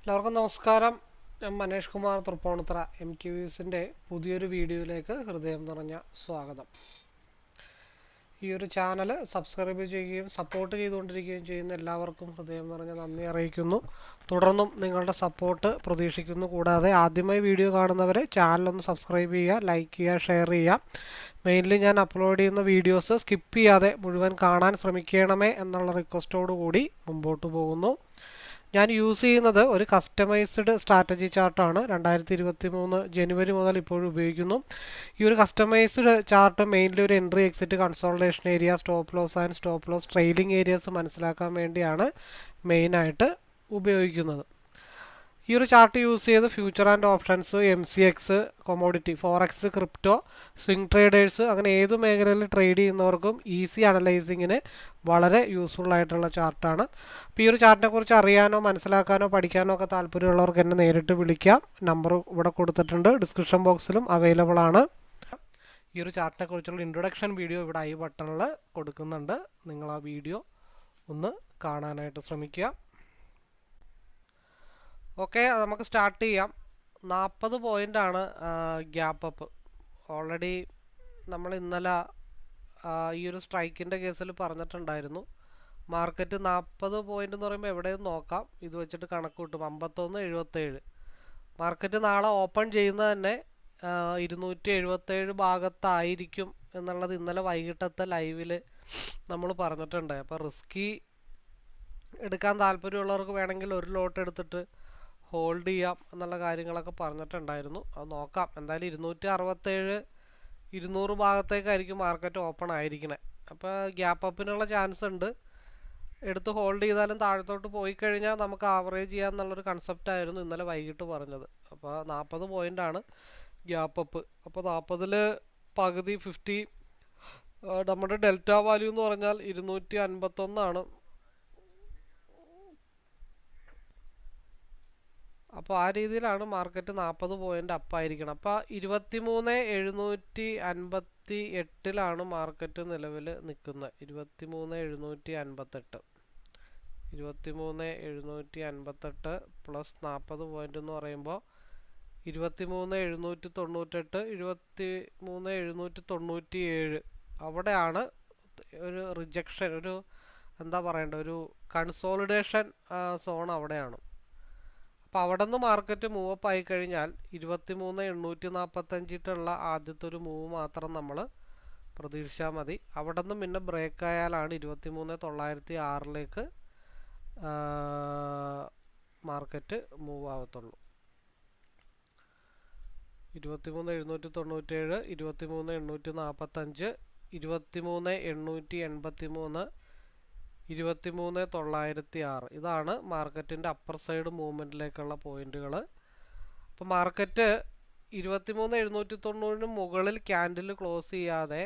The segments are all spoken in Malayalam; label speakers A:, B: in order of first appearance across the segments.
A: എല്ലാവർക്കും നമസ്കാരം. ഞാൻ മനേഷ് കുമാർ തൃപ്പൂണിത്തുറ MQVസിൻ്റെ പുതിയൊരു വീഡിയോയിലേക്ക് ഹൃദയം നിറഞ്ഞ സ്വാഗതം. ഈ ഒരു ചാനൽ സബ്സ്ക്രൈബ് ചെയ്യുകയും സപ്പോർട്ട് ചെയ്തുകൊണ്ടിരിക്കുകയും ചെയ്യുന്ന എല്ലാവർക്കും ഹൃദയം നിറഞ്ഞ നന്ദി അറിയിക്കുന്നു. തുടർന്നും നിങ്ങളുടെ സപ്പോർട്ട് പ്രതീക്ഷിക്കുന്നു. കൂടാതെ ആദ്യമായി വീഡിയോ കാണുന്നവരെ ചാനലൊന്ന് സബ്സ്ക്രൈബ് ചെയ്യുക, ലൈക്ക് ചെയ്യുക, ഷെയർ ചെയ്യുക. മെയിൻലി ഞാൻ അപ്ലോഡ് ചെയ്യുന്ന വീഡിയോസ് സ്കിപ്പ് ചെയ്യാതെ മുഴുവൻ കാണാൻ ശ്രമിക്കണമേ എന്നുള്ള റിക്വസ്റ്റോടു കൂടി മുമ്പോട്ട് പോകുന്നു. ഞാൻ യൂസ് ചെയ്യുന്നത് ഒരു കസ്റ്റമൈസ്ഡ് സ്ട്രാറ്റജി ചാർട്ടാണ്. 2023 ജനുവരി മുതൽ ഇപ്പോഴും ഉപയോഗിക്കുന്നു. ഈ ഒരു കസ്റ്റമൈസ്ഡ് ചാർട്ട് മെയിൻലി ഒരു entry, exit, consultation area, stop loss and stop loss, trailing areas മനസ്സിലാക്കാൻ വേണ്ടിയാണ് മെയിനായിട്ട് ഉപയോഗിക്കുന്നത്. ഈ ഒരു ചാർട്ട് യൂസ് ചെയ്ത് future and options, MCX, commodity, forex, crypto, swing traders അങ്ങനെ ഏത് മേഖലയിൽ ട്രേഡ് ചെയ്യുന്നവർക്കും ഈസി അനലൈസിങ്ങിന് വളരെ യൂസ്ഫുൾ ആയിട്ടുള്ള ചാർട്ടാണ്. അപ്പോൾ ഈ ഒരു ചാർട്ടിനെ കുറിച്ച് അറിയാനോ മനസ്സിലാക്കാനോ പഠിക്കാനോ ഒക്കെ താല്പര്യമുള്ളവർക്ക് എന്നെ നേരിട്ട് വിളിക്കാം. നമ്പർ ഇവിടെ കൊടുത്തിട്ടുണ്ട്, ഡിസ്ക്രിപ്ഷൻ ബോക്സിലും അവൈലബിൾ ആണ്. ഈ ഒരു ചാർട്ടിനെ കുറിച്ചുള്ള ഇൻട്രൊഡക്ഷൻ വീഡിയോ ഇവിടെ ഐ ബട്ടണിൽ കൊടുക്കുന്നുണ്ട്. നിങ്ങൾ ആ വീഡിയോ ഒന്ന് കാണാനായിട്ട് ശ്രമിക്കുക. ഓക്കെ, നമുക്ക് സ്റ്റാർട്ട് ചെയ്യാം. 40 പോയിൻ്റാണ് ഗ്യാപ്പ് അപ്പ്. ഓൾറെഡി നമ്മൾ ഇന്നലെ ഈ ഒരു സ്ട്രൈക്കിൻ്റെ കേസിൽ പറഞ്ഞിട്ടുണ്ടായിരുന്നു. മാർക്കറ്റ് 40 പോയിൻ്റ് എന്ന് പറയുമ്പോൾ എവിടെയും നോക്കാം. ഇത് വെച്ചിട്ട് കണക്ക് കിട്ടും. 51.77. മാർക്കറ്റ് നാളെ ഓപ്പൺ ചെയ്യുന്നത് തന്നെ 277 ഭാഗത്തായിരിക്കും എന്നുള്ളത് ഇന്നലെ വൈകിട്ടത്തെ ലൈവിൽ നമ്മൾ പറഞ്ഞിട്ടുണ്ട്. അപ്പോൾ റിസ്കി എടുക്കാൻ താല്പര്യമുള്ളവർക്ക് വേണമെങ്കിൽ ഒരു ലോട്ട് എടുത്തിട്ട് ഹോൾഡ് ചെയ്യാം എന്നുള്ള കാര്യങ്ങളൊക്കെ പറഞ്ഞിട്ടുണ്ടായിരുന്നു. അത് നോക്കാം. എന്തായാലും 267, 200 ഭാഗത്തേക്കായിരിക്കും മാർക്കറ്റ് ഓപ്പൺ ആയിരിക്കണേ. അപ്പോൾ ഗ്യാപ്പ് അപ്പിനുള്ള ചാൻസ് ഉണ്ട്. എടുത്ത് ഹോൾഡ് ചെയ്താലും താഴത്തോട്ട് പോയി കഴിഞ്ഞാൽ നമുക്ക് ആവറേജ് ചെയ്യാമെന്നുള്ളൊരു കൺസെപ്റ്റായിരുന്നു ഇന്നലെ വൈകിട്ട് പറഞ്ഞത്. അപ്പോൾ 40 പോയിൻ്റാണ് ഗ്യാപ്പ് അപ്പ്. അപ്പോൾ 40-ൽ പകുതി 50, നമ്മുടെ ഡെൽറ്റ വാല്യൂ എന്ന് പറഞ്ഞാൽ 251 ആണ്. അപ്പോൾ ആ രീതിയിലാണ് മാർക്കറ്റ് 40 പോയിൻ്റ് അപ്പായിരിക്കണം. അപ്പോൾ 23,758 മാർക്കറ്റ് നിലവിൽ നിൽക്കുന്നത്. 23,758 23,758 പ്ലസ് 40 പോയിൻ്റ് എന്ന് പറയുമ്പോൾ 23,798, 23,797. അവിടെയാണ് ഒരു റിജക്ഷൻ, ഒരു എന്താ പറയേണ്ട, ഒരു കൺസോളിഡേഷൻ സോൺ അവിടെയാണ്. അപ്പോൾ അവിടെ നിന്ന് മാർക്കറ്റ് മൂവപ്പ് ആയി കഴിഞ്ഞാൽ 23,845 ആദ്യത്തെ ഒരു മൂവ് മാത്രം നമ്മൾ പ്രതീക്ഷിച്ചാൽ മതി. അവിടെ നിന്ന് പിന്നെ ബ്രേക്ക് ആയാലാണ് 23,906 മാർക്കറ്റ് മൂവ് ആവത്തുള്ളൂ. 23,797, 23,845, 23,883, 23,906. ഇതാണ് മാർക്കറ്റിൻ്റെ അപ്പർ സൈഡ് മൂവ്മെൻറ്റിലേക്കുള്ള പോയിന്റുകൾ. അപ്പോൾ മാർക്കറ്റ് 23,790 മുകളിൽ ക്യാൻഡിൽ ക്ലോസ് ചെയ്യാതെ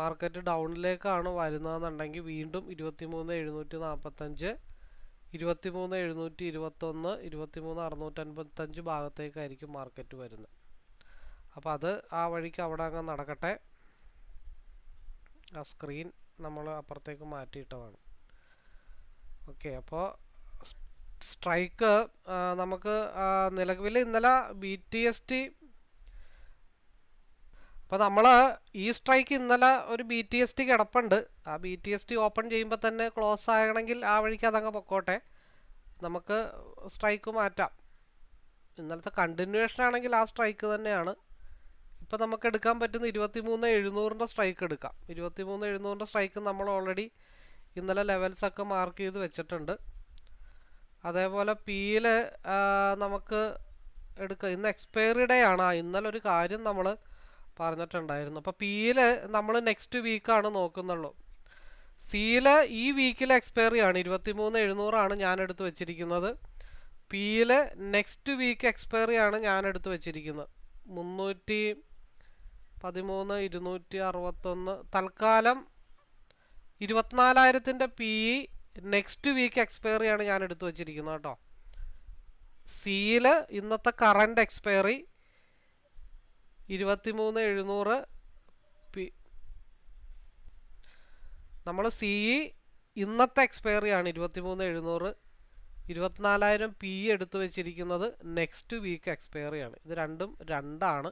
A: മാർക്കറ്റ് ഡൗണിലേക്കാണ് വരുന്നതെന്നുണ്ടെങ്കിൽ വീണ്ടും 23,745, 23,721, 23,655 ഭാഗത്തേക്കായിരിക്കും മാർക്കറ്റ് വരുന്നത്. അപ്പോൾ അത് ആ വഴിക്ക് അവിടെ അങ്ങ് നടക്കട്ടെ. ആ സ്ക്രീൻ നമ്മൾ അപ്പുറത്തേക്ക് മാറ്റിയിട്ടതാണ്. ഓക്കെ, അപ്പോൾ സ്ട്രൈക്ക് നമുക്ക് നിലവിൽ ഇന്നലെ BTST, അപ്പോൾ നമ്മൾ ഈ സ്ട്രൈക്ക് ഇന്നലെ ഒരു BTST കിടപ്പുണ്ട്. ആ BTST ഓപ്പൺ ചെയ്യുമ്പോൾ തന്നെ ക്ലോസ് ആകണമെങ്കിൽ ആ വഴിക്ക് അതങ്ങ് പൊക്കോട്ടെ. നമുക്ക് സ്ട്രൈക്ക് മാറ്റാം. ഇന്നലത്തെ കണ്ടിന്യൂവേഷൻ ആണെങ്കിൽ ആ സ്ട്രൈക്ക് തന്നെയാണ്. ഇപ്പോൾ നമുക്ക് എടുക്കാൻ പറ്റുന്ന 23,700 സ്ട്രൈക്ക് എടുക്കാം. 23,700 സ്ട്രൈക്ക് നമ്മൾ ഓൾറെഡി ഇന്നലെ ലെവൽസൊക്കെ മാർക്ക് ചെയ്ത് വെച്ചിട്ടുണ്ട്. അതേപോലെ പിയിൽ നമുക്ക് എടുക്കാം. ഇന്ന് എക്സ്പയറി ഡേ ആണ്. ഇന്നലെ ഒരു കാര്യം നമ്മൾ പറഞ്ഞിട്ടുണ്ടായിരുന്നു. അപ്പോൾ പിയിൽ നമ്മൾ നെക്സ്റ്റ് വീക്കാണ് നോക്കുന്നുള്ളൂ. സിയിൽ ഈ വീക്കിൽ എക്സ്പയറി ആണ്. 23,700 ഞാൻ എടുത്ത് വെച്ചിരിക്കുന്നത്. പിയിൽ നെക്സ്റ്റ് വീക്ക് എക്സ്പയറി ആണ് ഞാൻ എടുത്ത് വെച്ചിരിക്കുന്നത്. 313, 261. തൽക്കാലം 24,000 PE നെക്സ്റ്റ് വീക്ക് എക്സ്പയറി ആണ് ഞാൻ എടുത്ത് വെച്ചിരിക്കുന്നത് കേട്ടോ. സിയിൽ ഇന്നത്തെ കറണ്ട് എക്സ്പയറി 23,700. നമ്മൾ CE ഇന്നത്തെ എക്സ്പയറി ആണ് 23,700. 24,000 പി എടുത്തു വെച്ചിരിക്കുന്നത് നെക്സ്റ്റ് വീക്ക് എക്സ്പയറിയാണ്. ഇത് രണ്ടും രണ്ടാണ്,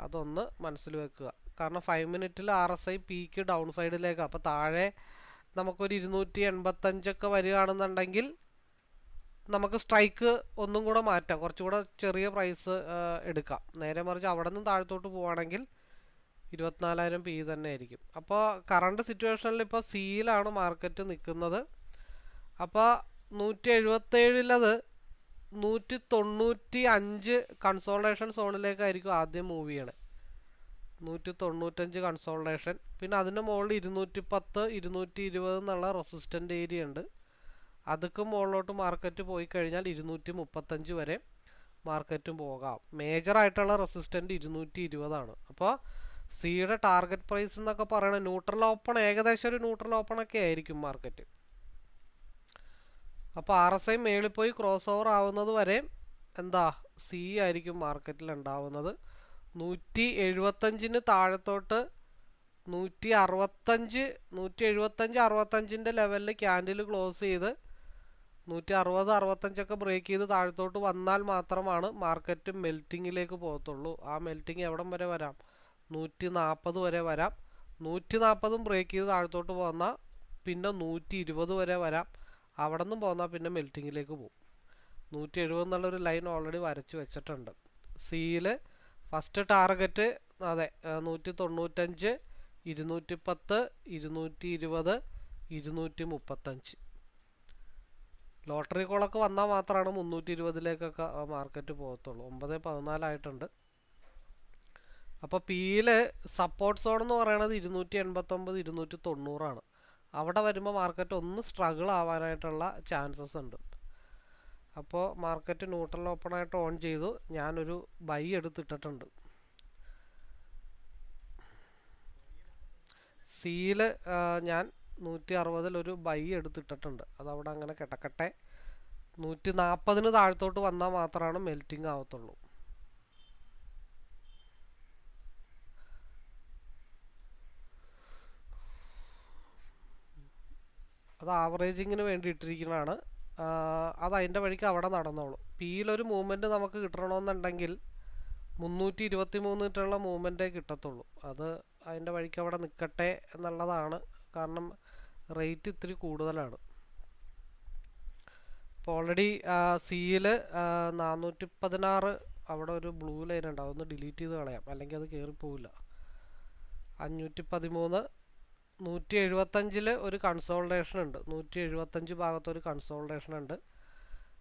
A: അതൊന്ന് മനസ്സിൽ വെക്കുക. കാരണം 5 മിനിറ്റിൽ RSI പീക്ക് ഡൗൺ സൈഡിലേക്ക്, അപ്പോൾ താഴെ നമുക്കൊരു 285 വരികയാണെന്നുണ്ടെങ്കിൽ നമുക്ക് സ്ട്രൈക്ക് ഒന്നും കൂടെ മാറ്റാം, കുറച്ചുകൂടെ ചെറിയ പ്രൈസ് എടുക്കാം. നേരെ മറിച്ച് അവിടെ നിന്ന് താഴത്തോട്ട് പോവുകയാണെങ്കിൽ 24,000 പി തന്നെ ആയിരിക്കും. അപ്പോൾ കറണ്ട് സിറ്റുവേഷനിൽ ഇപ്പോൾ സിയിലാണ് മാർക്കറ്റ് നിൽക്കുന്നത്. അപ്പോൾ 177 195 കൺസോൾട്ടേഷൻ സോണിലേക്കായിരിക്കും ആദ്യം മൂവ് ചെയ്യണേ. 195 കൺസോൾട്ടേഷൻ, പിന്നെ അതിൻ്റെ മുകളിൽ 210 220 എന്നുള്ള റെസിസ്റ്റൻ്റ് ഏരിയ ഉണ്ട്. അതൊക്കെ മുകളിലോട്ട് മാർക്കറ്റ് പോയി കഴിഞ്ഞാൽ 235 വരെ മാർക്കറ്റും പോകാം. മേജറായിട്ടുള്ള റെസിസ്റ്റൻ്റ് 220 അപ്പോൾ സിയുടെ ടാർഗറ്റ് പ്രൈസ് എന്നൊക്കെ പറയുന്നത് ന്യൂട്രൽ ഓപ്പൺ, ഏകദേശം ഒരു ന്യൂട്രൽ ഓപ്പൺ ഒക്കെ ആയിരിക്കും മാർക്കറ്റ്. അപ്പോൾ RSI മേളിൽ പോയി ക്രോസ് ഓവർ ആവുന്നത് വരെ എന്താ സി ആയിരിക്കും മാർക്കറ്റിൽ ഉണ്ടാവുന്നത്. 175 താഴത്തോട്ട് 165 ലെവലിൽ ക്യാൻഡിൽ ക്ലോസ് ചെയ്ത് 160-65 ബ്രേക്ക് ചെയ്ത് താഴത്തോട്ട് വന്നാൽ മാത്രമാണ് മാർക്കറ്റ് മെൽറ്റിങ്ങിലേക്ക് പോകത്തുള്ളൂ. ആ മെൽറ്റിങ് എവിടം വരെ വരാം? 140 വരെ വരാം. 140 ബ്രേക്ക് ചെയ്ത് താഴത്തോട്ട് പോന്നാൽ പിന്നെ 120 വരെ വരാം. അവിടെ നിന്നും പോന്നാൽ പിന്നെ മെൽറ്റിങ്ങിലേക്ക് പോകും. 170 എന്നുള്ളൊരു ലൈൻ ഓൾറെഡി വരച്ച് വെച്ചിട്ടുണ്ട്. സിയിൽ ഫസ്റ്റ് ടാർഗറ്റ് അതെ 195 210 220 235. ലോട്ടറി കോളൊക്കെ വന്നാൽ മാത്രമാണ് 320 മാർക്കറ്റ് പോകത്തുള്ളൂ. 9-14 ആയിട്ടുണ്ട്. അപ്പോൾ പിയിൽ സപ്പോർട്ട് സോൺ എന്ന് പറയുന്നത് 289 290 അവിടെ വരുമ്പോൾ മാർക്കറ്റ് ഒന്ന് സ്ട്രഗിൾ ആവാനായിട്ടുള്ള ചാൻസസ് ഉണ്ട്. അപ്പോൾ മാർക്കറ്റ് ന്യൂട്രൽ ഓപ്പണായിട്ട് ഓൺ ചെയ്തു. ഞാനൊരു ബൈ എടുത്തിട്ടിട്ടുണ്ട്. സിയിൽ ഞാൻ 160 ഒരു ബൈ എടുത്തിട്ടിട്ടുണ്ട്. അതവിടെ അങ്ങനെ കിടക്കട്ടെ. 140 താഴത്തോട്ട് വന്നാൽ മാത്രമാണ് മെൽറ്റിംഗ് ആവത്തുള്ളൂ. അത് ആവറേജിങ്ങിന് വേണ്ടി ഇട്ടിരിക്കുന്നതാണ്. അത് അതിൻ്റെ വഴിക്ക് അവിടെ നടന്നോളൂ. പിയിലൊരു മൂവ്മെൻറ്റ് നമുക്ക് കിട്ടണമെന്നുണ്ടെങ്കിൽ 323 മൂവ്മെൻറ്റേ കിട്ടത്തുള്ളൂ. അത് അതിൻ്റെ വഴിക്ക് അവിടെ നിൽക്കട്ടെ എന്നുള്ളതാണ്. കാരണം റേറ്റ് ഇത്തിരി കൂടുതലാണ്. ഇപ്പോൾ ഓൾറെഡി സിയിൽ 416 അവിടെ ഒരു ബ്ലൂ ലൈൻ ഉണ്ടാവും, ഒന്ന് ഡിലീറ്റ് ചെയ്ത് കളയാം, അല്ലെങ്കിൽ അത് കയറിപ്പോവില്ല. 513 175 ഒരു കൺസോൾട്ടേഷൻ ഉണ്ട്. 175 ഭാഗത്തൊരു കൺസോൾട്ടേഷൻ ഉണ്ട്.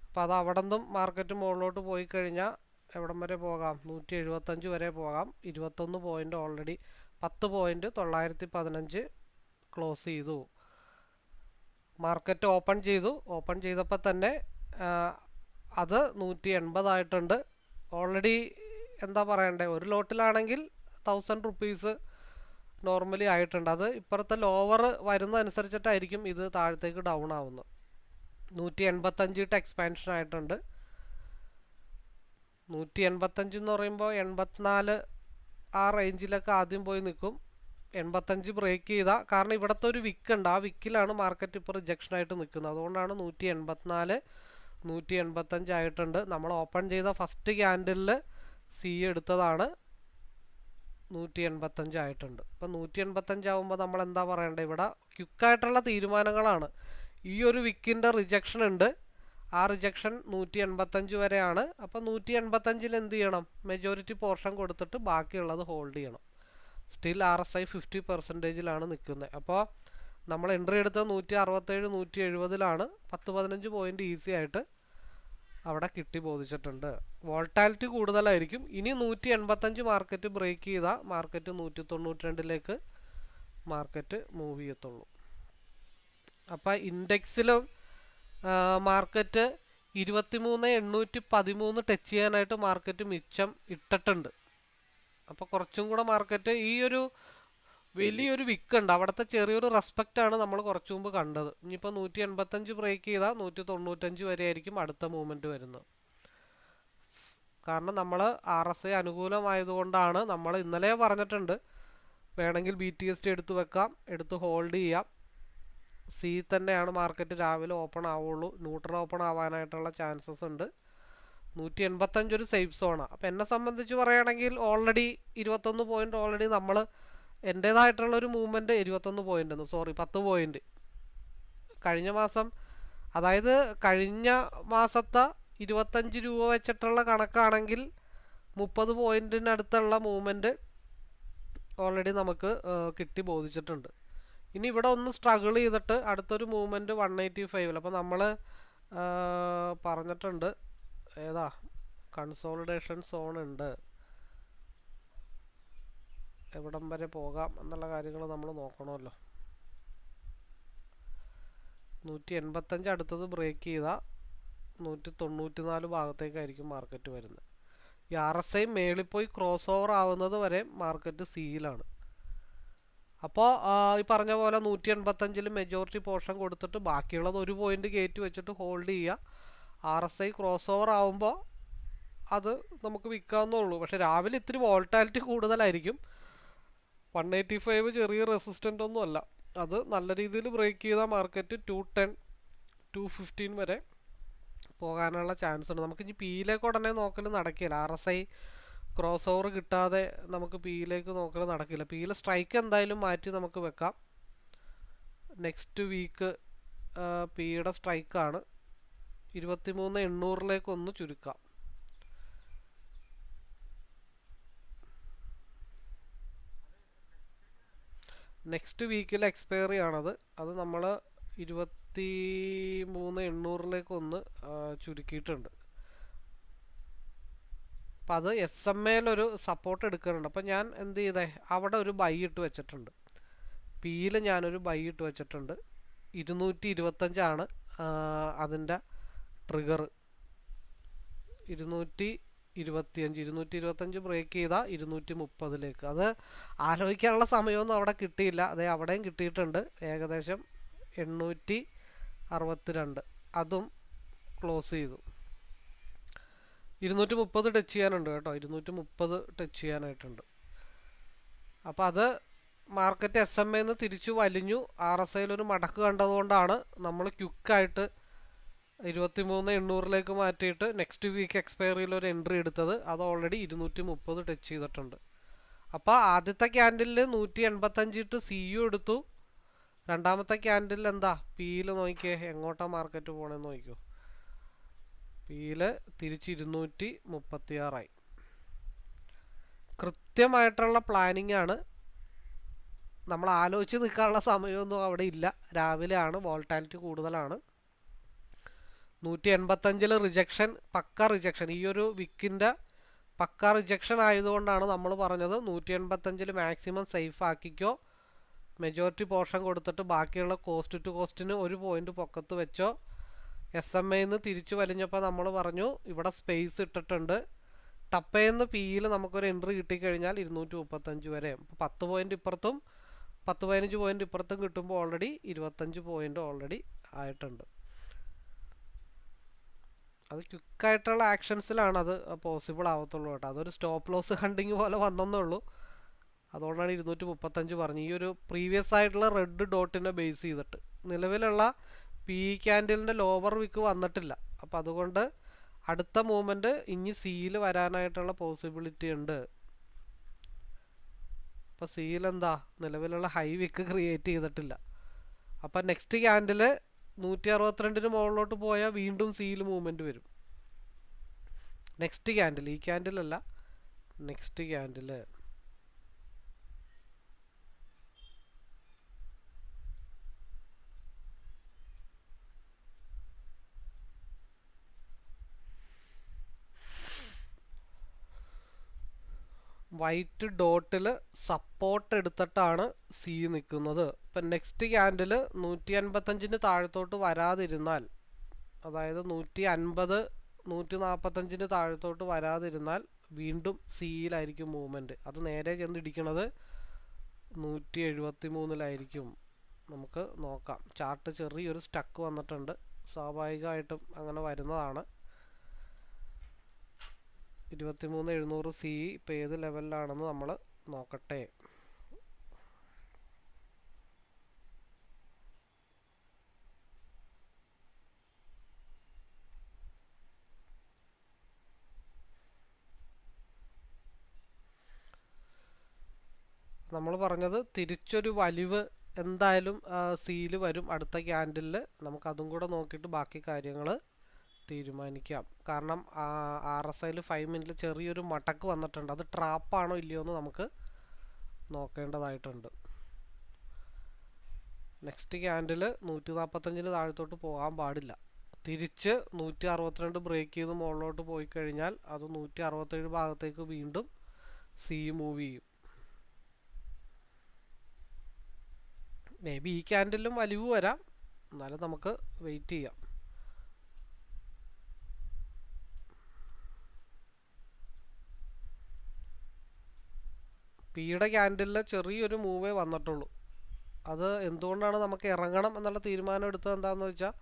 A: അപ്പോൾ അത് അവിടെ നിന്നും മാർക്കറ്റ് മുകളിലോട്ട് പോയി കഴിഞ്ഞാൽ എവിടം വരെ പോകാം? 175 വരെ പോകാം. 21 പോയിൻ്റ് ഓൾറെഡി 10 പോയിൻ്റ് 915 ക്ലോസ് ചെയ്തു. മാർക്കറ്റ് ഓപ്പൺ ചെയ്തു. ഓപ്പൺ ചെയ്തപ്പോൾ തന്നെ അത് 180 ആയിട്ടുണ്ട്. ഓൾറെഡി എന്താ പറയണ്ടേ, ഒരു ലോട്ടിലാണെങ്കിൽ 1000 റുപ്പീസ് നോർമലി ആയിട്ടുണ്ട്. അത് ഇപ്പുറത്തെ ലോവർ വരുന്നതനുസരിച്ചിട്ടായിരിക്കും ഇത് താഴത്തേക്ക് ഡൗൺ ആവുന്നത്. 185 എക്സ്പാൻഷൻ ആയിട്ടുണ്ട്. 185 എന്ന് പറയുമ്പോൾ 84 ആ റേഞ്ചിലൊക്കെ ആദ്യം പോയി നിൽക്കും. 85 ബ്രേക്ക് ചെയ്താൽ, കാരണം ഇവിടുത്തെ ഒരു വിക്ക് ഉണ്ട്, ആ വിക്കിലാണ് മാർക്കറ്റ് ഇപ്പോൾ റിജക്ഷനായിട്ട് നിൽക്കുന്നത്. അതുകൊണ്ടാണ് 184 185 ആയിട്ടുണ്ട്. നമ്മൾ ഓപ്പൺ ചെയ്ത ഫസ്റ്റ് ക്യാൻഡിലിൽ സി എടുത്തതാണ് 185 ആയിട്ടുണ്ട്. ഇപ്പം 185 ആകുമ്പോൾ നമ്മൾ എന്താ പറയേണ്ടത്? ഇവിടെ ക്വിക്കായിട്ടുള്ള തീരുമാനങ്ങളാണ്. ഈ ഒരു വിക്കിൻ്റെ റിജക്ഷൻ ഉണ്ട്, ആ റിജക്ഷൻ 185 വരെയാണ്. അപ്പോൾ 185 എന്ത് ചെയ്യണം? മെജോറിറ്റി പോർഷൻ കൊടുത്തിട്ട് ബാക്കിയുള്ളത് ഹോൾഡ് ചെയ്യണം. സ്റ്റിൽ RSI 50% നിൽക്കുന്നത്. അപ്പോൾ നമ്മൾ എൻട്രി എടുത്തത് 167 170 10-15 പോയിൻ്റ് ഈസി ആയിട്ട് അവിടെ കിട്ടി ബോധിച്ചിട്ടുണ്ട്. വോൾട്ടാലിറ്റി കൂടുതലായിരിക്കും. ഇനി 185 മാർക്കറ്റ് ബ്രേക്ക് ചെയ്താൽ മാർക്കറ്റ് 192 മാർക്കറ്റ് മൂവ് ചെയ്യത്തുള്ളൂ. അപ്പോൾ ഇൻഡെക്സിലും മാർക്കറ്റ് 23,813 ടച്ച് ചെയ്യാനായിട്ട് മാർക്കറ്റ് മിച്ചം ഇട്ടിട്ടുണ്ട്. അപ്പോൾ കുറച്ചും കൂടെ മാർക്കറ്റ് ഈ ഒരു വലിയൊരു വിക്ക് ഉണ്ട്, അവിടുത്തെ ചെറിയൊരു റെസ്പെക്റ്റാണ് നമ്മൾ കുറച്ചു മുമ്പ് കണ്ടത്. ഇനിയിപ്പോൾ 185 ബ്രേക്ക് ചെയ്താൽ 195 വരെ ആയിരിക്കും അടുത്ത മൂവ്മെൻറ്റ് വരുന്നത്. കാരണം നമ്മൾ RSI അനുകൂലമായതുകൊണ്ടാണ്. നമ്മൾ ഇന്നലെ പറഞ്ഞിട്ടുണ്ട് വേണമെങ്കിൽ BTST എടുത്ത് വെക്കാം, എടുത്ത് ഹോൾഡ് ചെയ്യാം. സി തന്നെയാണ് മാർക്കറ്റ് രാവിലെ ഓപ്പൺ ആവുള്ളൂ. ന്യൂട്രൽ ഓപ്പൺ ആവാനായിട്ടുള്ള ചാൻസസ് ഉണ്ട്. 185 ഒരു സേഫ് സോണാണ്. അപ്പോൾ എന്നെ സംബന്ധിച്ച് പറയുകയാണെങ്കിൽ ഓൾറെഡി 21 പോയിൻ്റ് ഓൾറെഡി നമ്മൾ എൻ്റേതായിട്ടുള്ളൊരു മൂവ്മെൻറ്റ് 21 പോയിൻ്റ് 10 പോയിൻ്റ് കഴിഞ്ഞ മാസം, അതായത് കഴിഞ്ഞ മാസത്തെ 25 രൂപ വെച്ചിട്ടുള്ള കണക്കാണെങ്കിൽ 30 പോയിൻറ്റിനടുത്തുള്ള മൂവ്മെൻറ്റ് ഓൾറെഡി നമുക്ക് കിട്ടി ബോധിച്ചിട്ടുണ്ട്. ഇനി ഇവിടെ ഒന്ന് സ്ട്രഗിൾ ചെയ്തിട്ട് അടുത്തൊരു മൂവ്മെൻറ്റ് 185. അപ്പോൾ നമ്മൾ പറഞ്ഞിട്ടുണ്ട് ഏതാ കൺസോളിഡേഷൻ സോൺ ഉണ്ട്, എവിടം വരെ പോകാം എന്നുള്ള കാര്യങ്ങൾ നമ്മൾ നോക്കണമല്ലോ. 185 അടുത്തത് ബ്രേക്ക് ചെയ്താൽ 194 ഭാഗത്തേക്കായിരിക്കും മാർക്കറ്റ് വരുന്നത്. ഈ RSI മേളിൽ പോയി ക്രോസ് ഓവർ ആവുന്നത് വരെ മാർക്കറ്റ് സിയിലാണ്. അപ്പോൾ ഈ പറഞ്ഞ പോലെ 185 മെജോറിറ്റി പോർഷൻ കൊടുത്തിട്ട് ബാക്കിയുള്ളത് ഒരു പോയിൻ്റ് കയറ്റി വെച്ചിട്ട് ഹോൾഡ് ചെയ്യുക. RSI ക്രോസ് ഓവർ ആവുമ്പോൾ അത് നമുക്ക് വിൽക്കാവുന്നേ ഉള്ളൂ. പക്ഷേ രാവിലെ ഇത്തിരി വോൾട്ടാലിറ്റി കൂടുതലായിരിക്കും. 185 ചെറിയ റെസിസ്റ്റൻ്റ് ഒന്നും അല്ല. അത് നല്ല രീതിയിൽ ബ്രേക്ക് ചെയ്ത മാർക്കറ്റ് 210 215 വരെ പോകാനുള്ള ചാൻസ് ഉണ്ട്. നമുക്ക് ഇനി പിയിലേക്ക് ഉടനെ നോക്കൽ നടക്കില്ല. RSI ക്രോസ് ഓവർ കിട്ടാതെ നമുക്ക് പിയിലേക്ക് നോക്കൽ നടക്കില്ല. പിയിൽ സ്ട്രൈക്ക് എന്തായാലും മാറ്റി നമുക്ക് വെക്കാം. നെക്സ്റ്റ് വീക്ക് പിയുടെ സ്ട്രൈക്കാണ് 23,800 ഒന്ന് ചുരുക്കാം. നെക്സ്റ്റ് വീക്കിൽ എക്സ്പയറി ആണത്. അത് നമ്മൾ 23,800 ഒന്ന് ചുരുക്കിയിട്ടുണ്ട്. അപ്പം അത് SMA ഒരു സപ്പോർട്ട് എടുക്കുന്നുണ്ട്. അപ്പം ഞാൻ എന്ത് ചെയ്തേ, അവിടെ ഒരു ബൈ ഇട്ട് വെച്ചിട്ടുണ്ട്. പിയിൽ ഞാനൊരു ബൈ ഇട്ട് വെച്ചിട്ടുണ്ട്. 225 അതിൻ്റെ ട്രിഗർ. 225 ബ്രേക്ക് ചെയ്താൽ 230. അത് ആലോചിക്കാനുള്ള സമയമൊന്നും അവിടെ കിട്ടിയില്ല. അതേ അവിടെയും കിട്ടിയിട്ടുണ്ട്. ഏകദേശം 862 അതും ക്ലോസ് ചെയ്തു. 230 ടച്ച് ചെയ്യാനുണ്ട് കേട്ടോ. 230 ടച്ച് ചെയ്യാനായിട്ടുണ്ട്. അപ്പോൾ അത് മാർക്കറ്റ് SMA തിരിച്ചു വലിഞ്ഞു. RSIയിലൊരു മടക്ക് കണ്ടതുകൊണ്ടാണ് നമ്മൾ ക്വിക്കായിട്ട് 23,800 മാറ്റിയിട്ട് നെക്സ്റ്റ് വീക്ക് എക്സ്പയറിയിൽ ഒരു എൻട്രി എടുത്തത്. അത് ഓൾറെഡി 230 ടച്ച് ചെയ്തിട്ടുണ്ട്. അപ്പോൾ ആദ്യത്തെ ക്യാൻഡിലിൽ 185 ഇട്ട് CU എടുത്തു. രണ്ടാമത്തെ ക്യാൻഡിൽ എന്താ പിയിൽ നോക്കിയേ, എങ്ങോട്ടാണ് മാർക്കറ്റ് പോകണമെന്ന് നോക്കിയോ. പിയിൽ തിരിച്ച് 236 കൃത്യമായിട്ടുള്ള പ്ലാനിങ് ആണ്. നമ്മൾ ആലോചിച്ച് നിൽക്കാനുള്ള സമയമൊന്നും അവിടെ ഇല്ല. രാവിലെ ആണ്, വോൾട്ടാലിറ്റി കൂടുതലാണ്. 185 റിജക്ഷൻ, പക്ക റിജക്ഷൻ. ഈ ഒരു വിക്കിൻ്റെ പക്ക റിജക്ഷൻ ആയതുകൊണ്ടാണ് നമ്മൾ പറഞ്ഞത് 185 മാക്സിമം സേഫ് ആക്കിക്കോ. മെജോറിറ്റി പോർഷൻ കൊടുത്തിട്ട് ബാക്കിയുള്ള കോസ്റ്റ് ടു കോസ്റ്റിന് ഒരു പോയിൻ്റ് പൊക്കത്ത് വെച്ചോ. SMA തിരിച്ചു വലിഞ്ഞപ്പോൾ നമ്മൾ പറഞ്ഞു ഇവിടെ സ്പേസ് ഇട്ടിട്ടുണ്ട്. ടപ്പയെന്ന് പിയിൽ നമുക്കൊരു എൻട്രി കിട്ടിക്കഴിഞ്ഞാൽ 235 വരെ. അപ്പോൾ 10 പോയിൻ്റ് ഇപ്പുറത്തും 10-15 പോയിൻ്റ് ഇപ്പുറത്തും കിട്ടുമ്പോൾ ഓൾറെഡി 25 പോയിൻ്റ് ഓൾറെഡി ആയിട്ടുണ്ട്. അത് ക്വിക്കായിട്ടുള്ള ആക്ഷൻസിലാണ് അത് പോസിബിൾ ആവത്തുള്ളൂ കേട്ടോ. അതൊരു സ്റ്റോപ്പ് ലോസ് ഹണ്ടിങ് പോലെ വന്നെന്നേ ഉള്ളൂ. അതുകൊണ്ടാണ് 235 പറഞ്ഞത്. ഈ ഒരു പ്രീവിയസ് ആയിട്ടുള്ള റെഡ് ഡോട്ടിനെ ബേസ് ചെയ്തിട്ട് നിലവിലുള്ള പി ക്യാൻഡിലിൻ്റെ ലോവർ വിക്ക് വന്നിട്ടില്ല. അപ്പോൾ അതുകൊണ്ട് അടുത്ത മൂവ്മെൻറ്റ് ഇനി സിയിൽ വരാനായിട്ടുള്ള പോസിബിലിറ്റി ഉണ്ട്. അപ്പോൾ സിയിൽ എന്താ നിലവിലുള്ള ഹൈ വിക്ക് ക്രിയേറ്റ് ചെയ്തിട്ടില്ല. അപ്പം നെക്സ്റ്റ് ക്യാൻഡിൽ 162 മുകളിലോട്ട് പോയാൽ വീണ്ടും സിയിൽ മൂവ്മെൻറ്റ് വരും. നെക്സ്റ്റ് ക്യാൻഡിൽ, ഈ ക്യാൻഡിലല്ല, നെക്സ്റ്റ് ക്യാൻഡിൽ. വൈറ്റ് ഡോട്ടിൽ സപ്പോർട്ട് എടുത്തിട്ടാണ് സി നിൽക്കുന്നത്. ഇപ്പം നെക്സ്റ്റ് ക്യാൻഡിൽ 155 താഴത്തോട്ട് വരാതിരുന്നാൽ, അതായത് 150 145 താഴത്തോട്ട് വരാതിരുന്നാൽ വീണ്ടും സിയിലായിരിക്കും മൂവ്മെൻറ്റ്. അത് നേരെ ചെന്നിടിക്കുന്നത് 173 നമുക്ക് നോക്കാം. ചാർട്ട് ചെറിയൊരു സ്റ്റക്ക് വന്നിട്ടുണ്ട്. സ്വാഭാവികമായിട്ടും അങ്ങനെ വരുന്നതാണ്. 23,700 സി ഇപ്പോൾ ഏത് ലെവലിലാണെന്ന് നമ്മൾ നോക്കട്ടെ. നമ്മൾ പറഞ്ഞത് തിരിച്ചൊരു വലിവ് എന്തായാലും സീല് വരും അടുത്ത ക്യാൻഡിലിൽ. നമുക്കതും കൂടെ നോക്കിയിട്ട് ബാക്കി കാര്യങ്ങൾ തീരുമാനിക്കാം. കാരണം RSIയിൽ 5 മിനിറ്റിൽ ചെറിയൊരു മടക്ക് വന്നിട്ടുണ്ട്. അത് ട്രാപ്പാണോ ഇല്ലയോ എന്ന് നമുക്ക് നോക്കേണ്ടതായിട്ടുണ്ട്. നെക്സ്റ്റ് ക്യാൻഡിൽ 145 താഴത്തോട്ട് പോകാൻ പാടില്ല. തിരിച്ച് 162 ബ്രേക്ക് ചെയ്ത് മുകളിലോട്ട് പോയി കഴിഞ്ഞാൽ അത് 167 ഭാഗത്തേക്ക് വീണ്ടും മൂവ് ചെയ്യും. മേ ബി ഈ ക്യാൻഡിലും വലിവ് വരാം, എന്നാലും നമുക്ക് വെയിറ്റ് ചെയ്യാം. പിയുടെ ക്യാൻഡിലിൽ ചെറിയൊരു മൂവേ വന്നിട്ടുള്ളൂ. അത് എന്തുകൊണ്ടാണ് നമുക്ക് ഇറങ്ങണം എന്നുള്ള തീരുമാനം എടുത്തത് എന്താണെന്ന് വെച്ചാൽ,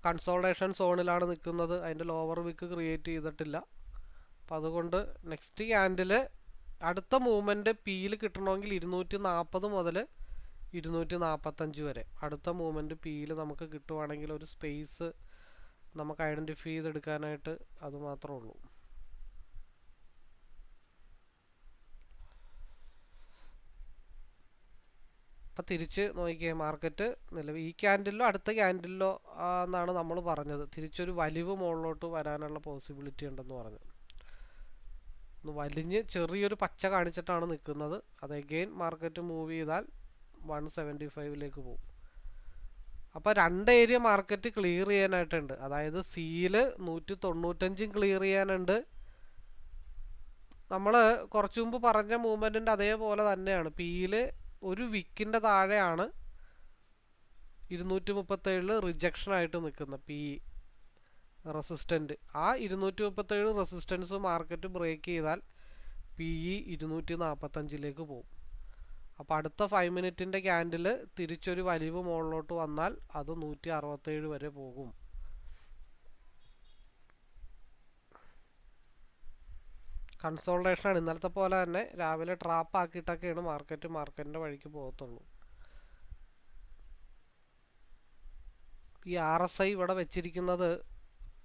A: കൺസോൾട്ടേഷൻ സോണിലാണ് നിൽക്കുന്നത്, അതിൻ്റെ ലോവർ വിക്ക് ക്രിയേറ്റ് ചെയ്തിട്ടില്ല. അപ്പം അതുകൊണ്ട് നെക്സ്റ്റ് ക്യാൻഡിൽ അടുത്ത മൂവ്മെൻറ്റ് പിയിൽ കിട്ടണമെങ്കിൽ 240 മുതൽ 245 വരെ അടുത്ത മൂവ്മെൻറ്റ് പിയിൽ നമുക്ക് കിട്ടുവാണെങ്കിൽ ഒരു സ്പേസ് നമുക്ക് ഐഡൻറ്റിഫൈ ചെയ്തെടുക്കാനായിട്ട് അത് മാത്രമേ ഉള്ളൂ. അപ്പം തിരിച്ച് നോക്കിയേ, മാർക്കറ്റ് നിലവിൽ ഈ ക്യാൻഡിലോ അടുത്ത ക്യാൻഡിലോ എന്നാണ് നമ്മൾ പറഞ്ഞത് തിരിച്ചൊരു വലിവ് മുകളിലോട്ട് വരാനുള്ള പോസിബിലിറ്റി ഉണ്ടെന്ന് പറഞ്ഞത്. ഒന്ന് വലിഞ്ഞ് ചെറിയൊരു പച്ച കാണിച്ചിട്ടാണ് നിൽക്കുന്നത്. അത് എഗെയിൻ മാർക്കറ്റ് മൂവ് ചെയ്താൽ 175 പോകും. അപ്പോൾ 2 ഏരിയ മാർക്കറ്റ് ക്ലിയർ ചെയ്യാനായിട്ടുണ്ട്. അതായത് സിയിൽ 195 ക്ലിയർ ചെയ്യാനുണ്ട്. നമ്മൾ കുറച്ചു മുമ്പ് പറഞ്ഞ മൂവ്മെൻറ്റിൻ്റെ അതേപോലെ തന്നെയാണ്. പിയിൽ ഒരു വിക്കിൻ്റെ താഴെയാണ് 237 റിജക്ഷൻ ആയിട്ട് നിൽക്കുന്ന പി റെസിസ്റ്റൻറ്റ്. ആ 237 റെസിസ്റ്റൻസ് മാർക്കറ്റ് ബ്രേക്ക് ചെയ്താൽ PE 245 പോകും. അപ്പോൾ അടുത്ത 5 മിനിറ്റിൻ്റെ ക്യാൻഡിൽ തിരിച്ചൊരു വലിവ് മുകളിലോട്ട് വന്നാൽ അത് 167 വരെ പോകും. കൺസോൾട്ടേഷനാണ്. ഇന്നലത്തെ പോലെ തന്നെ രാവിലെ ട്രാപ്പ് ആക്കിയിട്ടൊക്കെയാണ് മാർക്കറ്റിൻ്റെ വഴിക്ക് പോകത്തുള്ളൂ. ഈ RSI ഇവിടെ വെച്ചിരിക്കുന്നത്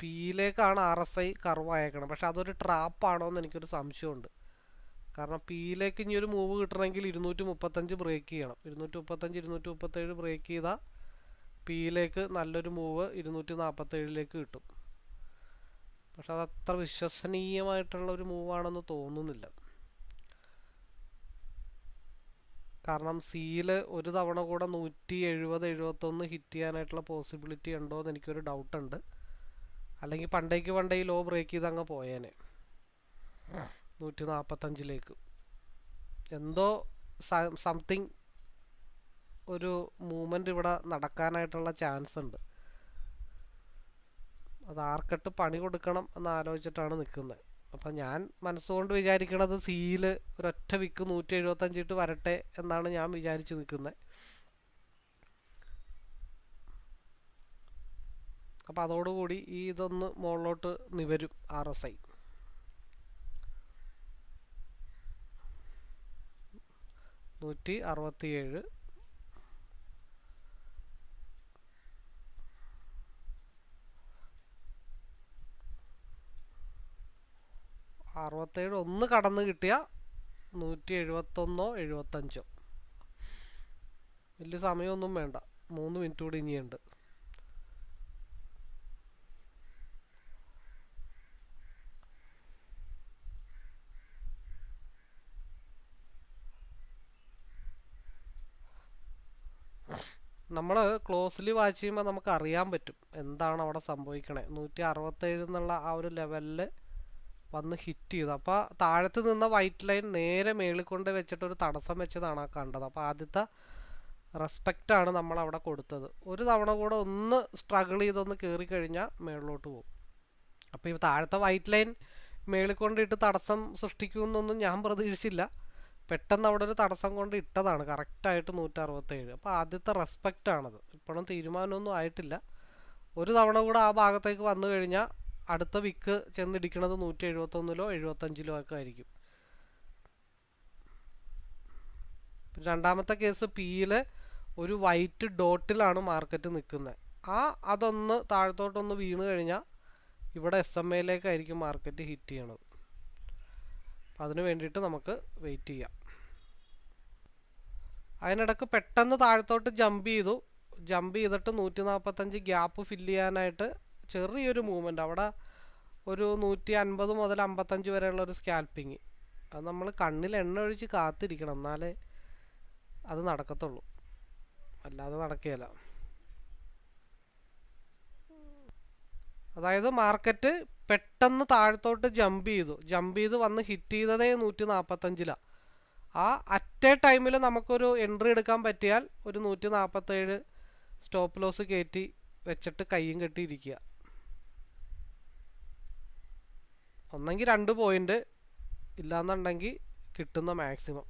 A: പിയിലേക്കാണ്. RSI കർവ് അയക്കണം. പക്ഷെ അതൊരു ട്രാപ്പാണോ എന്ന് എനിക്കൊരു സംശയമുണ്ട്. കാരണം പിയിലേക്ക് ഇനി ഒരു മൂവ് കിട്ടണമെങ്കിൽ 235 ബ്രേക്ക് ചെയ്യണം. 235 237 ബ്രേക്ക് ചെയ്താൽ പിയിലേക്ക് നല്ലൊരു മൂവ് 247 കിട്ടും. പക്ഷെ അതത്ര വിശ്വസനീയമായിട്ടുള്ള ഒരു മൂവാണെന്ന് തോന്നുന്നില്ല. കാരണം സിയിൽ ഒരു തവണ കൂടെ 170-71 ഹിറ്റ് ചെയ്യാനായിട്ടുള്ള പോസിബിലിറ്റി ഉണ്ടോ എന്ന് എനിക്കൊരു ഡൗട്ടുണ്ട്. അല്ലെങ്കിൽ പണ്ടേക്ക് ലോ ബ്രേക്ക് ചെയ്ത് അങ്ങ് പോയേനെ 145. എന്തോ സംതിങ് ഒരു മൂവ്മെൻറ്റ് ഇവിടെ നടക്കാനായിട്ടുള്ള ചാൻസ് ഉണ്ട്. അത് ആർക്കിട്ട് പണി കൊടുക്കണം എന്നാലോചിച്ചിട്ടാണ് നിൽക്കുന്നത്. അപ്പം ഞാൻ മനസ്സുകൊണ്ട് വിചാരിക്കണത് സിയിൽ ഒരൊറ്റ വിക്ക് 175 ഇട്ട് വരട്ടെ എന്നാണ് ഞാൻ വിചാരിച്ച് നിൽക്കുന്നത്. അപ്പം അതോടുകൂടി ഈ ഇതൊന്ന് മുകളിലോട്ട് നിവരും. RSI 167. ഒന്ന് കടന്ന് കിട്ടിയ 171-75. വലിയ സമയമൊന്നും വേണ്ട, 3 മിനിറ്റ് കൂടി ഇനിയുണ്ട്. നമ്മൾ ക്ലോസ്ലി വാച്ച് ചെയ്യുമ്പോൾ നമുക്ക് അറിയാൻ പറ്റും എന്താണ് അവിടെ സംഭവിക്കണേ. 167 എന്നുള്ള ആ ഒരു ലെവലിൽ വന്ന് ഹിറ്റ് ചെയ്തു. അപ്പോൾ താഴത്ത് നിന്ന വൈറ്റ് ലൈൻ നേരെ മേളിൽ കൊണ്ട് വെച്ചിട്ടൊരു തടസ്സം വെച്ചതാണ് ആ കണ്ടത്. അപ്പോൾ ആദ്യത്തെ റെസ്പെക്റ്റാണ് നമ്മൾ അവിടെ കൊടുത്തത്. ഒരു തവണ കൂടെ ഒന്ന് സ്ട്രഗിൾ ചെയ്തൊന്ന് കയറി കഴിഞ്ഞാൽ മേളിലോട്ട് പോകും. അപ്പോൾ ഈ താഴത്തെ വൈറ്റ് ലൈൻ മേളിൽ കൊണ്ടിട്ട് തടസ്സം സൃഷ്ടിക്കുമെന്നൊന്നും ഞാൻ പ്രതീക്ഷിച്ചില്ല. പെട്ടെന്ന് അവിടെ ഒരു തടസ്സം കൊണ്ട് ഇട്ടതാണ് കറക്റ്റായിട്ട് 167. അപ്പോൾ ആദ്യത്തെ റെസ്പെക്റ്റാണത്. ഇപ്പോഴും തീരുമാനമൊന്നും ആയിട്ടില്ല. ഒരു തവണ കൂടെ ആ ഭാഗത്തേക്ക് വന്നു കഴിഞ്ഞാൽ അടുത്ത വിക്ക് ചെന്നിടിക്കുന്നത് 171-75 ഒക്കെ ആയിരിക്കും. രണ്ടാമത്തെ കേസ് പിയിൽ ഒരു വൈറ്റ് ഡോട്ടിലാണ് മാർക്കറ്റ് നിൽക്കുന്നത്. അതൊന്ന് താഴത്തോട്ടൊന്ന് വീണ് കഴിഞ്ഞാൽ ഇവിടെ SMAയിലേക്കായിരിക്കും മാർക്കറ്റ് ഹിറ്റ് ചെയ്യണത്. അപ്പം അതിന് വേണ്ടിയിട്ട് നമുക്ക് വെയിറ്റ് ചെയ്യാം. അതിനിടക്ക് പെട്ടെന്ന് താഴത്തോട്ട് ജമ്പ് ചെയ്തിട്ട് 145 ഗ്യാപ്പ് ഫില്ല് ചെയ്യാനായിട്ട് ചെറിയൊരു മൂവ്മെൻറ്റ് അവിടെ ഒരു 150 മുതൽ 55 വരെയുള്ള ഒരു സ്കാൽപ്പിങ്. അത് നമ്മൾ കണ്ണിൽ എണ്ണ ഒഴിച്ച് കാത്തിരിക്കണം, എന്നാലേ അത് നടക്കത്തുള്ളൂ, അല്ലാതെ നടക്കുകയില്ല. അതായത് മാർക്കറ്റ് പെട്ടെന്ന് താഴത്തോട്ട് ജമ്പ് ചെയ്ത് വന്ന് ഹിറ്റ് ചെയ്തതേ 145ലാണ്. ആ അറ്റ് എ ടൈമിൽ നമുക്കൊരു എൻട്രി എടുക്കാൻ പറ്റിയാൽ ഒരു 147 സ്റ്റോപ്പ് ലോസ് കയറ്റി വെച്ചിട്ട് കയ്യും കെട്ടിയിരിക്കുക. ഒന്നെങ്കിൽ 2 പോയിന്റ്, ഇല്ലാന്നുണ്ടെങ്കിൽ കിട്ടുന്ന മാക്സിമം.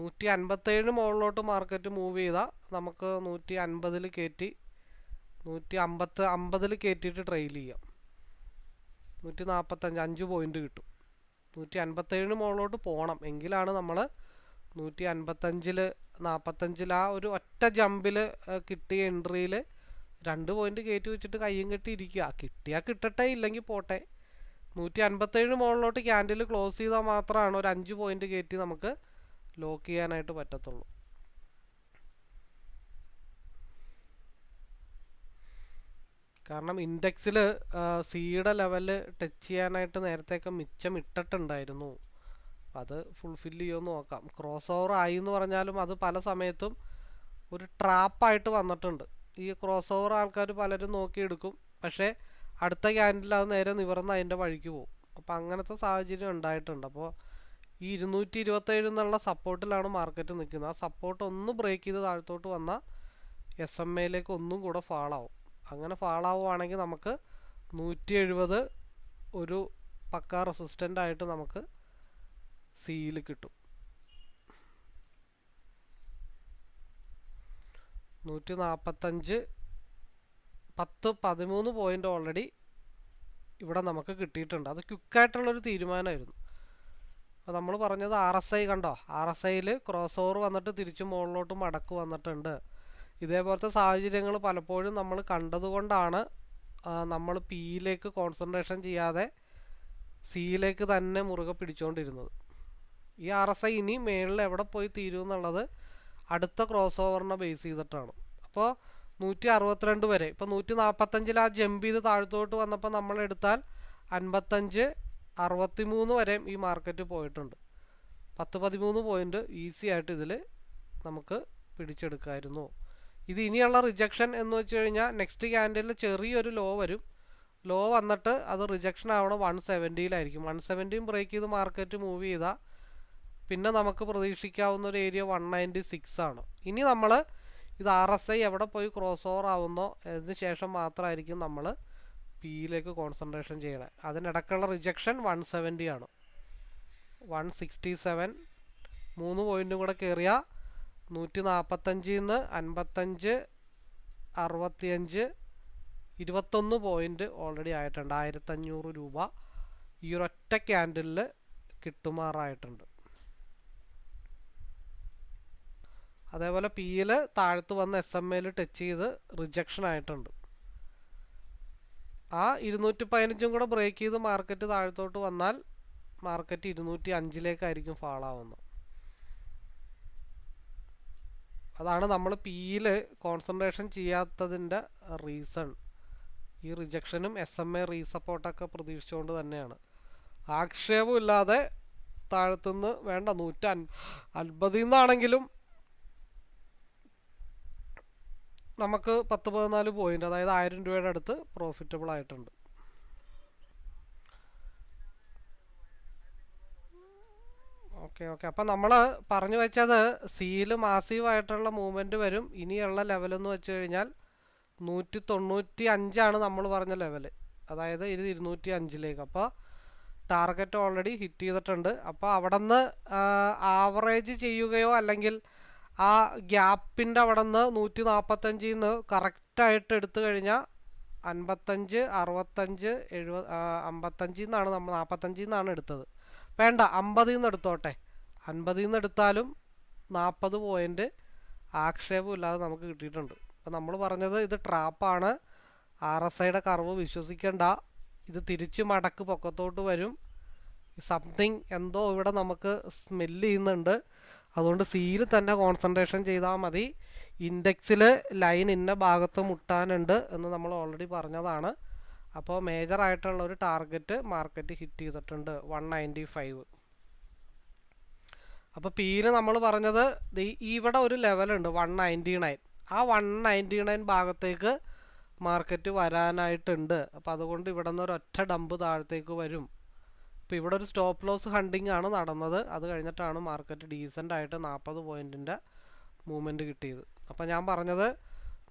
A: $157 മുകളിലോട്ട് മാർക്കറ്റ് മൂവ് ചെയ്താൽ നമുക്ക് 150 കയറ്റി 150 കയറ്റിയിട്ട് ട്രെയിൽ ചെയ്യാം. 145 5 പോയിന്റ് കിട്ടും. 157 മുകളിലോട്ട് പോകണം, എങ്കിലാണ് നമ്മൾ 155 ആ ഒരു ഒറ്റ ജമ്പിൽ കിട്ടിയ എൻട്രിയിൽ 2 പോയിന്റ് കയറ്റി വെച്ചിട്ട് കയ്യും കെട്ടി ഇരിക്കുക. കിട്ടിയാൽ കിട്ടട്ടെ, ഇല്ലെങ്കിൽ പോട്ടെ. 157 മുകളിലോട്ട് ക്യാൻഡിൽ ക്ലോസ് ചെയ്താൽ മാത്രമാണ് ഒരു 5 പോയിന്റ് കയറ്റി നമുക്ക് ലോക്ക് ചെയ്യാനായിട്ട് പറ്റത്തുള്ളൂ. കാരണം ഇൻഡെക്സിൽ സിയുടെ ലെവല് ടച്ച് ചെയ്യാനായിട്ട് നേരത്തെയൊക്കെ മിച്ചം ഇട്ടിട്ടുണ്ടായിരുന്നു. അത് ഫുൾഫില്ല് ചെയ്യുമെന്ന് നോക്കാം. ക്രോസ് ഓവർ ആയി എന്ന് പറഞ്ഞാലും അത് പല സമയത്തും ഒരു ട്രാപ്പായിട്ട് വന്നിട്ടുണ്ട്. ഈ ക്രോസ് ഓവർ ആൾക്കാർ പലരും നോക്കിയെടുക്കും, പക്ഷേ അടുത്ത ക്യാൻഡിൽ അത് നേരെ നിവർന്ന് അതിൻ്റെ വഴിക്ക് പോകും. അപ്പോൾ അങ്ങനത്തെ സാഹചര്യം ഉണ്ടായിട്ടുണ്ട്. അപ്പോൾ ഈ 227 എന്നുള്ള സപ്പോർട്ടിലാണ് മാർക്കറ്റ് നിൽക്കുന്നത്. ആ സപ്പോർട്ട് ഒന്ന് ബ്രേക്ക് ചെയ്ത് താഴത്തോട്ട് വന്നാൽ SMA ഒന്നും കൂടെ ഫാളാവും. അങ്ങനെ ഫാളാവുകയാണെങ്കിൽ നമുക്ക് 170 ഒരു പക്ക റെസിസ്റ്റൻ്റ് ആയിട്ട് നമുക്ക് സിയിൽ കിട്ടും. 145 10-13 പോയിന്റ് ഓൾറെഡി ഇവിടെ നമുക്ക് കിട്ടിയിട്ടുണ്ട്. അത് ക്വിക്കായിട്ടുള്ളൊരു തീരുമാനമായിരുന്നു. അപ്പോൾ നമ്മൾ പറഞ്ഞത് RSI കണ്ടോ, RSIയിൽ ക്രോസ് ഓവർ വന്നിട്ട് തിരിച്ച് മുകളിലോട്ട് മടക്ക് വന്നിട്ടുണ്ട്. ഇതേപോലത്തെ സാഹചര്യങ്ങൾ പലപ്പോഴും നമ്മൾ കണ്ടതുകൊണ്ടാണ് നമ്മൾ പിയിലേക്ക് കോൺസെൻട്രേഷൻ ചെയ്യാതെ സിയിലേക്ക് തന്നെ മുറുകെ പിടിച്ചുകൊണ്ടിരുന്നത്. ഈ RSI ഇനി മേളിൽ എവിടെ പോയി തീരുമെന്നുള്ളത് അടുത്ത ക്രോസ് ഓവറിനെ ബേസ് ചെയ്തിട്ടാണ്. അപ്പോൾ 162 വരെ, ഇപ്പോൾ 145 ആ ജമ്പ് ചെയ്ത് താഴത്തോട്ട് വന്നപ്പോൾ നമ്മൾ എടുത്താൽ 55-63 വരെയും ഈ മാർക്കറ്റ് പോയിട്ടുണ്ട്. 10-13 പോയിന്റ് ഈസി ആയിട്ട് ഇതിൽ നമുക്ക് പിടിച്ചെടുക്കാമായിരുന്നു. ഇത് ഇനിയുള്ള റിജക്ഷൻ എന്ന് വെച്ച് കഴിഞ്ഞാൽ നെക്സ്റ്റ് ക്യാൻഡിലിൽ ചെറിയൊരു ലോ വരും. ലോ വന്നിട്ട് അത് റിജക്ഷൻ ആവണം 170-യിലായിരിക്കും. 170 ബ്രേക്ക് ചെയ്ത് മാർക്കറ്റ് മൂവ് ചെയ്താൽ പിന്നെ നമുക്ക് പ്രതീക്ഷിക്കാവുന്ന ഒരു ഏരിയ 196 ആണ്. ഇനി നമ്മൾ ഇത് RSI എവിടെ പോയി ക്രോസ് ഓവർ ആവുന്നോ അതിന് ശേഷം മാത്രമായിരിക്കും നമ്മൾ പിയിലേക്ക് കോൺസെൻട്രേഷൻ ചെയ്യണേ. അതിനിടയ്ക്കുള്ള റിജക്ഷൻ 170 ആണ്. 167 3 പോയിന്റും കൂടെ കയറിയാൽ 145 55 65 21 പോയിന്റ് ഓൾറെഡി ആയിട്ടുണ്ട്. 1500 രൂപ ഈ ഒരൊറ്റ ക്യാൻഡിലിൽ കിട്ടുമാറായിട്ടുണ്ട്. അതേപോലെ പിയിൽ താഴത്ത് വന്ന് SMA ടച്ച് ചെയ്ത് റിജക്ഷൻ ആയിട്ടുണ്ട്. ആ 215 കൂടെ ബ്രേക്ക് ചെയ്ത് മാർക്കറ്റ് താഴത്തോട്ട് വന്നാൽ മാർക്കറ്റ് 205 ഫാളാവുന്നത്. അതാണ് നമ്മൾ പിയിൽ കോൺസെൻട്രേഷൻ ചെയ്യാത്തതിൻ്റെ റീസൺ. ഈ റിജക്ഷനും SMA റീസപ്പോർട്ടൊക്കെ പ്രതീക്ഷിച്ചുകൊണ്ട് തന്നെയാണ്. ആക്ഷേപമില്ലാതെ താഴത്തുനിന്ന് വേണ്ട 150 നിന്നാണെങ്കിലും നമുക്ക് 10-14 പോയിന്റ്, അതായത് 1000 രൂപയുടെ അടുത്ത് പ്രോഫിറ്റബിൾ ആയിട്ടുണ്ട്. ഓക്കെ അപ്പം നമ്മൾ പറഞ്ഞു വെച്ചത് സിയിൽ മാസീവായിട്ടുള്ള മൂവ്മെൻറ്റ് വരും. ഇനിയുള്ള ലെവലെന്ന് വെച്ച് കഴിഞ്ഞാൽ 195 നമ്മൾ പറഞ്ഞ ലെവൽ, അതായത് ഇത് 205. അപ്പോൾ ടാർഗറ്റ് ഓൾറെഡി ഹിറ്റ് ചെയ്തിട്ടുണ്ട്. അപ്പോൾ അവിടെ നിന്ന് ആവറേജ് ചെയ്യുകയോ അല്ലെങ്കിൽ ആ ഗ്യാപ്പിൻ്റെ അവിടെ നിന്ന് 145 കറക്റ്റായിട്ട് എടുത്തു കഴിഞ്ഞാൽ 55 65 70 55 നമ്മൾ 45 എടുത്തത്. വേണ്ട 50 എടുത്തോട്ടെ. 50 എടുത്താലും 40 പോയിന്റ് ആക്ഷേപമില്ലാതെ നമുക്ക് കിട്ടിയിട്ടുണ്ട്. അപ്പോൾ നമ്മൾ പറഞ്ഞത് ഇത് ട്രാപ്പാണ്. RSIയുടെ കർവ് വിശ്വസിക്കേണ്ട. ഇത് തിരിച്ച് മടക്ക് പൊക്കത്തോട്ട് വരും. സംതിങ് എന്തോ ഇവിടെ നമുക്ക് സ്മെല്ല് ചെയ്യുന്നുണ്ട്. അതുകൊണ്ട് സിയിൽ തന്നെ കോൺസെൻട്രേഷൻ ചെയ്താൽ മതി. ഇൻഡെക്സിൽ ലൈൻ ഇന്ന ഭാഗത്ത് മുട്ടാനുണ്ട് എന്ന് നമ്മൾ ഓൾറെഡി പറഞ്ഞതാണ്. അപ്പോൾ മേജറായിട്ടുള്ള ഒരു ടാർഗറ്റ് മാർക്കറ്റ് ഹിറ്റ് ചെയ്തിട്ടുണ്ട് 195. അപ്പോൾ പിയിൽ നമ്മൾ പറഞ്ഞത് ഇവിടെ ഒരു ലെവലുണ്ട് 199. ആ 199 ഭാഗത്തേക്ക് മാർക്കറ്റ് വരാനായിട്ടുണ്ട്. അപ്പോൾ അതുകൊണ്ട് ഇവിടെ നിന്ന് ഒരൊറ്റ ഡംപ് താഴത്തേക്ക് വരും. ഇപ്പോൾ ഇവിടെ ഒരു സ്റ്റോപ്പ് ലോസ് ഹണ്ടിങ് ആണ് നടന്നത്. അത് കഴിഞ്ഞിട്ടാണ് മാർക്കറ്റ് ഡീസൻ്റ് ആയിട്ട് 40 പോയിൻറ്റിൻ്റെ മൂവ്മെൻറ്റ് കിട്ടിയത്. അപ്പോൾ ഞാൻ പറഞ്ഞത്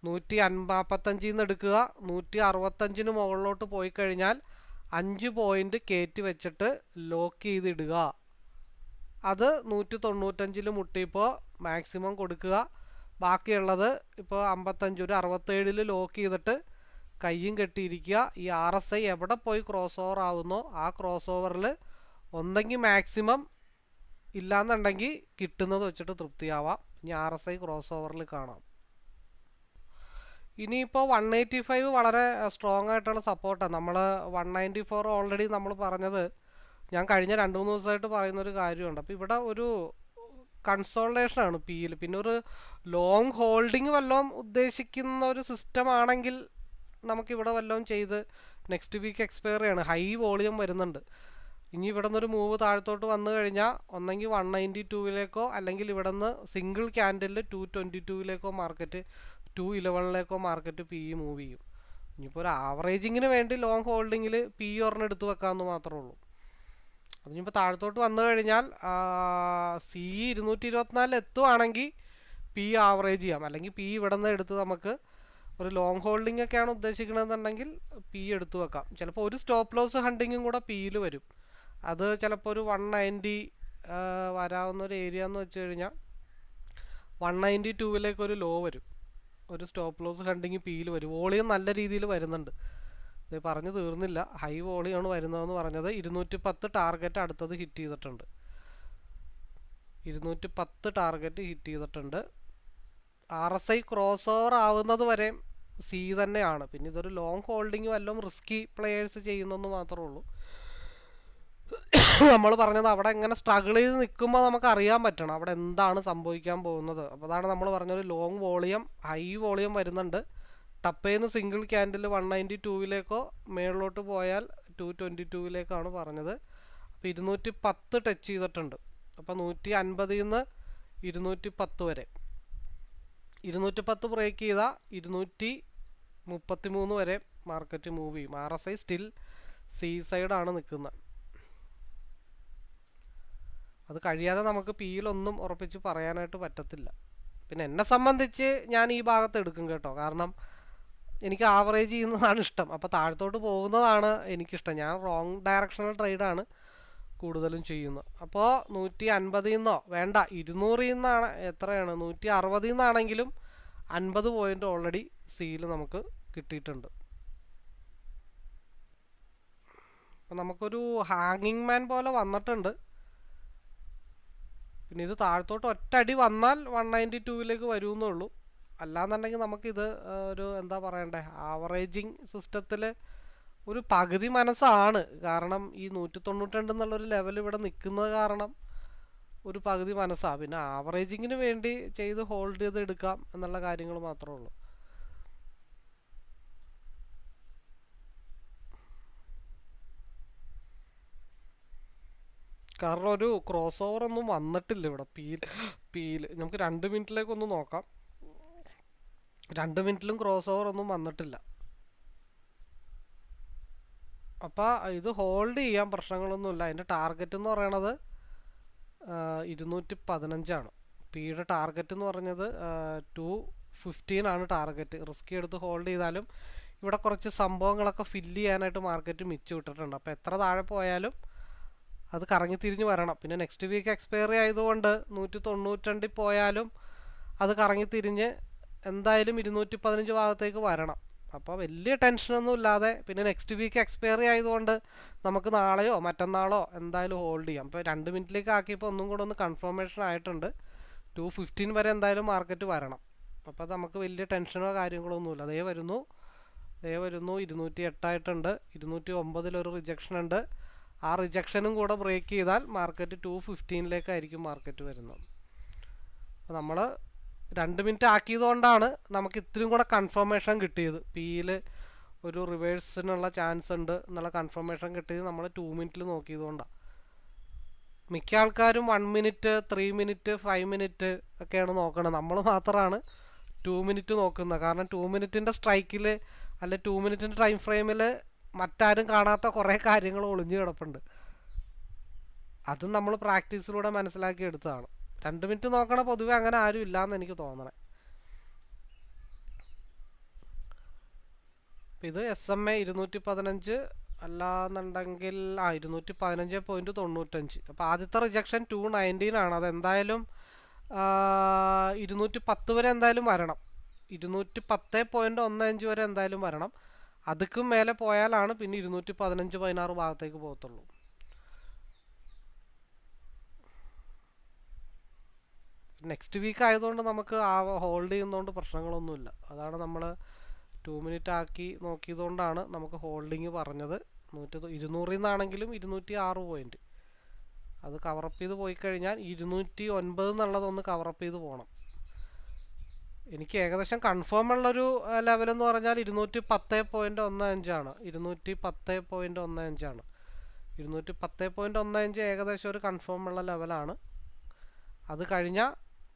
A: 155 നിന്ന് എടുക്കുക, 165 മുകളിലോട്ട് പോയി കഴിഞ്ഞാൽ 5 പോയിൻ്റ് കയറ്റി വെച്ചിട്ട് ലോക്ക് ചെയ്തിടുക. അത് 195 മുട്ടിയപ്പോൾ മാക്സിമം കൊടുക്കുക. ബാക്കിയുള്ളത് ഇപ്പോൾ 55 ഒരു 67 ലോക്ക് ചെയ്തിട്ട് കയ്യും കെട്ടിയിരിക്കുക. ഈ RSI എവിടെ പോയി ക്രോസ് ഓവർ ആവുന്നോ ആ ക്രോസ് ഓവറിൽ ഒന്നെങ്കിൽ മാക്സിമം, ഇല്ലാന്നുണ്ടെങ്കിൽ കിട്ടുന്നത് വെച്ചിട്ട് തൃപ്തിയാവാം. ഇനി RSI ക്രോസ് ഓവറിൽ കാണാം. ഇനിയിപ്പോൾ 185 വളരെ സ്ട്രോങ് ആയിട്ടുള്ള സപ്പോർട്ടാണ്. നമ്മൾ 194 ഓൾറെഡി നമ്മൾ പറഞ്ഞത് ഞാൻ കഴിഞ്ഞ 2-3 ദിവസമായിട്ട് പറയുന്നൊരു കാര്യമുണ്ട്. അപ്പോൾ ഇവിടെ ഒരു കൺസോൾട്ടേഷനാണ് പിയിൽ. പിന്നെ ഒരു ലോങ് ഹോൾഡിങ് വല്ലതും ഉദ്ദേശിക്കുന്ന ഒരു സിസ്റ്റം ആണെങ്കിൽ നമുക്കിവിടെ വല്ലതും ചെയ്ത് നെക്സ്റ്റ് വീക്ക് എക്സ്പയർ ചെയ്യണം. ഹൈ വോളിയം വരുന്നുണ്ട്. ഇനി ഇവിടെ നിന്നൊരു മൂവ് താഴത്തോട്ട് വന്നു കഴിഞ്ഞാൽ ഒന്നെങ്കിൽ 192 അല്ലെങ്കിൽ ഇവിടെ നിന്ന് സിംഗിൾ ക്യാൻഡലിൽ 222 മാർക്കറ്റ് 211 മാർക്കറ്റ് പി മൂവ് ചെയ്യും. ഇനിയിപ്പോൾ ഒരു ആവറേജിങ്ങിന് വേണ്ടി ലോങ് ഹോൾഡിങ്ങിൽ പി ഒരെണ്ണം എടുത്ത് വെക്കാമെന്ന് മാത്രമേ ഉള്ളൂ. അതിനിപ്പോൾ താഴത്തോട്ട് വന്നു കഴിഞ്ഞാൽ സി 224 എത്തുവാണെങ്കിൽ പി ആവറേജ് ചെയ്യാം. അല്ലെങ്കിൽ പി ഇവിടെ നിന്ന് എടുത്ത് നമുക്ക് ഒരു ലോങ് ഹോൾഡിംഗ് ഒക്കെയാണ് ഉദ്ദേശിക്കണമെന്നുണ്ടെങ്കിൽ പി എടുത്തു വെക്കാം. ചിലപ്പോൾ ഒരു സ്റ്റോപ്പ് ലോസ് ഹണ്ടിങ്ങും കൂടെ പിയിൽ വരും. അത് ചിലപ്പോൾ ഒരു 190 വരാവുന്ന ഒരു ഏരിയ എന്ന് വെച്ച് കഴിഞ്ഞാൽ 192 ഒരു ലോ വരും. ഒരു സ്റ്റോപ്പ് ലോസ് ഹണ്ടിങ് പിയിൽ വരും. വോളിയം നല്ല രീതിയിൽ വരുന്നുണ്ട്. ഇത് പറഞ്ഞു തീർന്നില്ല. ഹൈ വോളിയാണ് വരുന്നതെന്ന് പറഞ്ഞത്. 210 ടാർഗറ്റ് അടുത്തത് ഹിറ്റ് ചെയ്തിട്ടുണ്ട്. 210 ടാർഗറ്റ് ഹിറ്റ് ചെയ്തിട്ടുണ്ട്. RSI ക്രോസ് ഓവർ ആവുന്നത് വരെ സി തന്നെയാണ്. പിന്നെ ഇതൊരു ലോങ് ഹോൾഡിങ് വല്ലതും റിസ്കി പ്ലെയേഴ്സ് ചെയ്യുന്നെന്ന് മാത്രമേ ഉള്ളൂ. നമ്മൾ പറഞ്ഞത് അവിടെ എങ്ങനെ സ്ട്രഗിൾ ചെയ്ത് നിൽക്കുമ്പോൾ നമുക്ക് അറിയാൻ പറ്റണം അവിടെ എന്താണ് സംഭവിക്കാൻ പോകുന്നത്. അപ്പോൾ അതാണ് നമ്മൾ പറഞ്ഞൊരു ലോങ് വോളിയം ഹൈ വോളിയം വരുന്നുണ്ട്. ടപ്പേന്ന് സിംഗിൾ ക്യാൻഡിൽ 192 മേളിലോട്ട് പോയാൽ 222 പറഞ്ഞത്. അപ്പോൾ 210 ടച്ച് ചെയ്തിട്ടുണ്ട്. അപ്പോൾ 150 നിന്ന് 210 വരെ 210 ബ്രേക്ക് ചെയ്താൽ 233 വരെ മാർക്കറ്റ് മൂവ് ചെയ്യും. RSI സ്റ്റിൽ സി സൈഡാണ് നിൽക്കുന്നത്. അത് കഴിയാതെ നമുക്ക് പിയിലൊന്നും ഉറപ്പിച്ച് പറയാനായിട്ട് പറ്റത്തില്ല. പിന്നെ എന്നെ സംബന്ധിച്ച് ഞാൻ ഈ ഭാഗത്ത് എടുക്കും കേട്ടോ. കാരണം എനിക്ക് ആവറേജ് ചെയ്യുന്നതാണ് ഇഷ്ടം. അപ്പോൾ താഴത്തോട്ട് പോകുന്നതാണ് എനിക്കിഷ്ടം. ഞാൻ റോങ് ഡയറക്ഷണൽ ട്രേഡാണ് കൂടുതലും ചെയ്യുന്നത്. അപ്പോൾ 150 നിന്നോ വേണ്ട 200 നിന്നാണ്, എത്രയാണ് 160 നിന്നാണെങ്കിലും 50 പോയിൻ്റ് ഓൾറെഡി സിയിൽ നമുക്ക് കിട്ടിയിട്ടുണ്ട്. അപ്പം നമുക്കൊരു ഹാങ്ങിങ് മാൻ പോലെ വന്നിട്ടുണ്ട്. പിന്നെ ഇത് താഴത്തോട്ട് ഒറ്റടി വന്നാൽ 192 വരുമെന്നേ ഉള്ളൂ. അല്ലാന്നുണ്ടെങ്കിൽ നമുക്കിത് ഒരു എന്താ പറയണ്ടേ, ആവറേജിങ് സിസ്റ്റത്തിൽ ഒരു പകുതി മനസ്സാണ്. കാരണം ഈ 192 എന്നുള്ളൊരു ലെവൽ ഇവിടെ നിൽക്കുന്നത് കാരണം ഒരു പകുതി മനസ്സാണ്. പിന്നെ ആവറേജിങ്ങിന് വേണ്ടി ചെയ്ത് ഹോൾഡ് ചെയ്ത് എടുക്കാം എന്നുള്ള കാര്യങ്ങൾ മാത്രമേ ഉള്ളൂ. കാരണം ഒരു ക്രോസ് ഓവർ ഒന്നും വന്നിട്ടില്ല ഇവിടെ പിയിൽ. നമുക്ക് 2 മിനിറ്റിലേക്കൊന്ന് നോക്കാം. 2 മിനിറ്റിലും ക്രോസ് ഓവർ ഒന്നും വന്നിട്ടില്ല. അപ്പോൾ ഇത് ഹോൾഡ് ചെയ്യാൻ പ്രശ്നങ്ങളൊന്നുമില്ല. അതിൻ്റെ ടാർഗറ്റ് എന്ന് പറയണത് 215 പിയുടെ ടാർഗറ്റ് എന്ന് പറഞ്ഞത് 215 ടാർഗറ്റ്. റിസ്ക് എടുത്ത് ഹോൾഡ് ചെയ്താലും ഇവിടെ കുറച്ച് സംഭവങ്ങളൊക്കെ ഫില്ല് ചെയ്യാനായിട്ട് മാർക്കറ്റ് മിച്ചു വിട്ടിട്ടുണ്ട്. അപ്പോൾ എത്ര താഴെ പോയാലും അത് കറങ്ങി തിരിഞ്ഞ് വരണം. പിന്നെ നെക്സ്റ്റ് വീക്ക് എക്സ്പയറി ആയതുകൊണ്ട് 192 പോയാലും അത് കറങ്ങി തിരിഞ്ഞ് എന്തായാലും 215 ഭാഗത്തേക്ക് വരണം. അപ്പോൾ വലിയ ടെൻഷനൊന്നും ഇല്ലാതെ, പിന്നെ നെക്സ്റ്റ് വീക്ക് എക്സ്പയറി ആയതുകൊണ്ട് നമുക്ക് നാളെയോ മറ്റന്നാളോ എന്തായാലും ഹോൾഡ് ചെയ്യാം. അപ്പോൾ 2 മിനിറ്റിലേക്ക് ആക്കിയപ്പോൾ ഒന്നും കൂടെ ഒന്ന് കൺഫർമേഷൻ ആയിട്ടുണ്ട്. 215 വരെ എന്തായാലും മാർക്കറ്റ് വരണം. അപ്പോൾ നമുക്ക് വലിയ ടെൻഷനോ കാര്യങ്ങളോ ഒന്നുമില്ല. അതേ വരുന്നു 208 ആയിട്ടുണ്ട്. 209 റിജക്ഷൻ ഉണ്ട്. ആ റിജക്ഷനും കൂടെ ബ്രേക്ക് ചെയ്താൽ മാർക്കറ്റ് 215 മാർക്കറ്റ് വരുന്നത്. അപ്പോൾ നമ്മൾ 2 മിനിറ്റ് ആക്കിയതുകൊണ്ടാണ് നമുക്ക് ഇത്രയും കൂടെ കൺഫർമേഷൻ കിട്ടിയത്. പിയിൽ ഒരു റിവേഴ്സിനുള്ള ചാൻസ് ഉണ്ട് എന്നുള്ള കൺഫർമേഷൻ കിട്ടിയത് നമ്മൾ 2 മിനിറ്റിൽ നോക്കിയതുകൊണ്ടാണ്. മിക്ക ആൾക്കാരും 1 മിനിറ്റ്, 3 മിനിറ്റ്, 5 മിനിറ്റ് ഒക്കെയാണ് നോക്കുന്നത്. നമ്മൾ മാത്രമാണ് 2 മിനിറ്റ് നോക്കുന്നത്. കാരണം 2 മിനിറ്റിൻ്റെ സ്ട്രൈക്കിൽ അല്ലെ 2 മിനിറ്റിൻ്റെ ടൈം ഫ്രെയിമിൽ മറ്റാരും കാണാത്ത കുറേ കാര്യങ്ങൾ ഒളിഞ്ഞു കിടപ്പുണ്ട്. അതും നമ്മൾ പ്രാക്ടീസിലൂടെ മനസ്സിലാക്കി എടുത്തതാണ്. 2 മിനിറ്റ് നോക്കണ പൊതുവെ അങ്ങനെ ആരും ഇല്ലയെന്ന് എനിക്ക് തോന്നണേ. ഇത് SMA 215 അല്ലാന്നുണ്ടെങ്കിൽ 215.95. അപ്പോൾ ആദ്യത്തെ റിജക്ഷൻ 219 ആണ്. അതെന്തായാലും 210 വരെ എന്തായാലും വരണം. 210.15 വരെ എന്തായാലും വരണം. അതുക്കും മേലെ പോയാലാണ് പിന്നെ 215-16 ഭാഗത്തേക്ക് പോകത്തുള്ളൂ. നെക്സ്റ്റ് വീക്ക് ആയതുകൊണ്ട് നമുക്ക് ഹോൾഡ് ചെയ്യുന്നതുകൊണ്ട് പ്രശ്നങ്ങളൊന്നുമില്ല. അതാണ് നമ്മൾ 2 മിനിറ്റ് ആക്കി നോക്കിയതുകൊണ്ടാണ് നമുക്ക് ഹോൾഡിങ് പറഞ്ഞത്. 200 നിന്നാണെങ്കിലും 206 പോയിന്റ് അത് കവറപ്പ് ചെയ്ത് പോയി കഴിഞ്ഞാൽ 209 എന്നുള്ളതൊന്ന് കവറപ്പ് ചെയ്ത് പോകണം. എനിക്ക് ഏകദേശം കൺഫേം ഉള്ളൊരു ലെവലെന്ന് പറഞ്ഞാൽ 210.15 ആണ്. 210.15 ആണ്. 210.15 ഏകദേശം ഒരു കൺഫേം ഉള്ള ലെവലാണ്. അത് കഴിഞ്ഞാൽ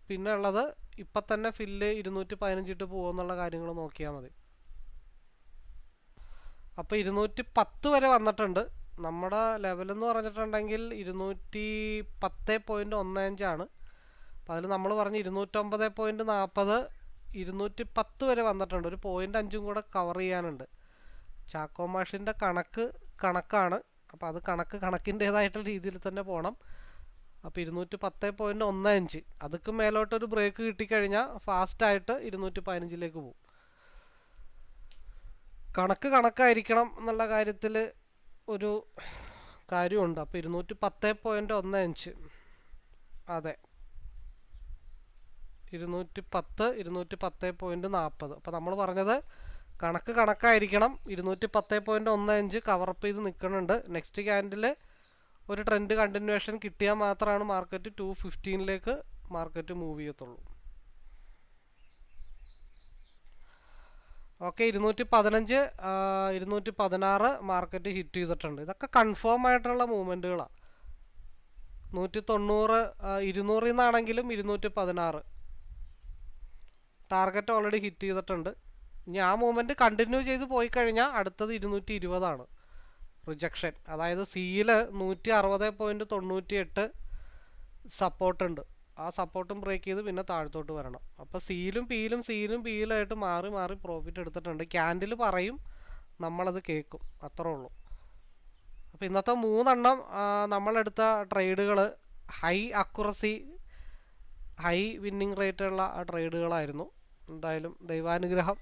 A: പിന്നെ ഉള്ളത് ഇപ്പം തന്നെ ഫില്ല് 215 ഇട്ട് പോകുമെന്നുള്ള കാര്യങ്ങൾ നോക്കിയാൽ മതി. അപ്പോൾ 210 വരെ വന്നിട്ടുണ്ട്. നമ്മുടെ ലെവലെന്ന് പറഞ്ഞിട്ടുണ്ടെങ്കിൽ 210.15 ആണ്. അപ്പോൾ അതിൽ നമ്മൾ പറഞ്ഞ് 209.40, 210 വരെ വന്നിട്ടുണ്ട്. ഒരു 0.5 കൂടെ കവർ ചെയ്യാനുണ്ട്. ചാക്കോ മാഷിൻ്റെ കണക്കാണ്. അപ്പോൾ അത് കണക്കിൻ്റേതായിട്ടുള്ള രീതിയിൽ തന്നെ പോകണം. അപ്പോൾ 210.15 അതൊക്കെ മേലോട്ടൊരു ബ്രേക്ക് കിട്ടിക്കഴിഞ്ഞാൽ ഫാസ്റ്റായിട്ട് 215 പോകും. കണക്കായിരിക്കണം എന്നുള്ള കാര്യത്തിൽ ഒരു കാര്യമുണ്ട്. അപ്പോൾ 210.15 അതെ 210, 210.40. അപ്പോൾ നമ്മൾ പറഞ്ഞത് കണക്കായിരിക്കണം. 210.15 കവറപ്പ് ചെയ്ത് നിൽക്കുന്നുണ്ട്. നെക്സ്റ്റ് ക്യാൻഡിൽ ഒരു ട്രെൻഡ് കണ്ടിന്യൂവേഷൻ കിട്ടിയാൽ മാത്രമാണ് മാർക്കറ്റ് 215 മാർക്കറ്റ് മൂവ് ചെയ്യത്തുള്ളൂ. ഓക്കെ, 215, 216 മാർക്കറ്റ് ഹിറ്റ് ചെയ്തിട്ടുണ്ട്. ഇതൊക്കെ കൺഫേം ആയിട്ടുള്ള മൂവ്മെൻറ്റുകളാണ്. 190, 200 നിന്നാണെങ്കിലും 216 ടാർഗറ്റ് ഓൾറെഡി ഹിറ്റ് ചെയ്തിട്ടുണ്ട്. ഇനി ആ മൂവ്മെൻറ്റ് കണ്ടിന്യൂ ചെയ്ത് പോയി കഴിഞ്ഞാൽ അടുത്തത് 220 റിജക്ഷൻ. അതായത് സിയിൽ 160.98 സപ്പോർട്ടുണ്ട്. ആ സപ്പോർട്ടും ബ്രേക്ക് ചെയ്ത് പിന്നെ താഴത്തോട്ട് വരണം. അപ്പോൾ സിയിലും പിയിലായിട്ട് മാറി പ്രോഫിറ്റ് എടുത്തിട്ടുണ്ട്. ക്യാൻഡിൽ പറയും, നമ്മളത് കേൾക്കും, അത്രേ ഉള്ളൂ. അപ്പോൾ ഇന്നത്തെ 3 നമ്മളെടുത്ത ട്രേഡുകൾ ഹൈ അക്യുറസി, ഹൈ വിന്നിങ് റേറ്റുള്ള ട്രേഡുകളായിരുന്നു. എന്തായാലും ദൈവാനുഗ്രഹം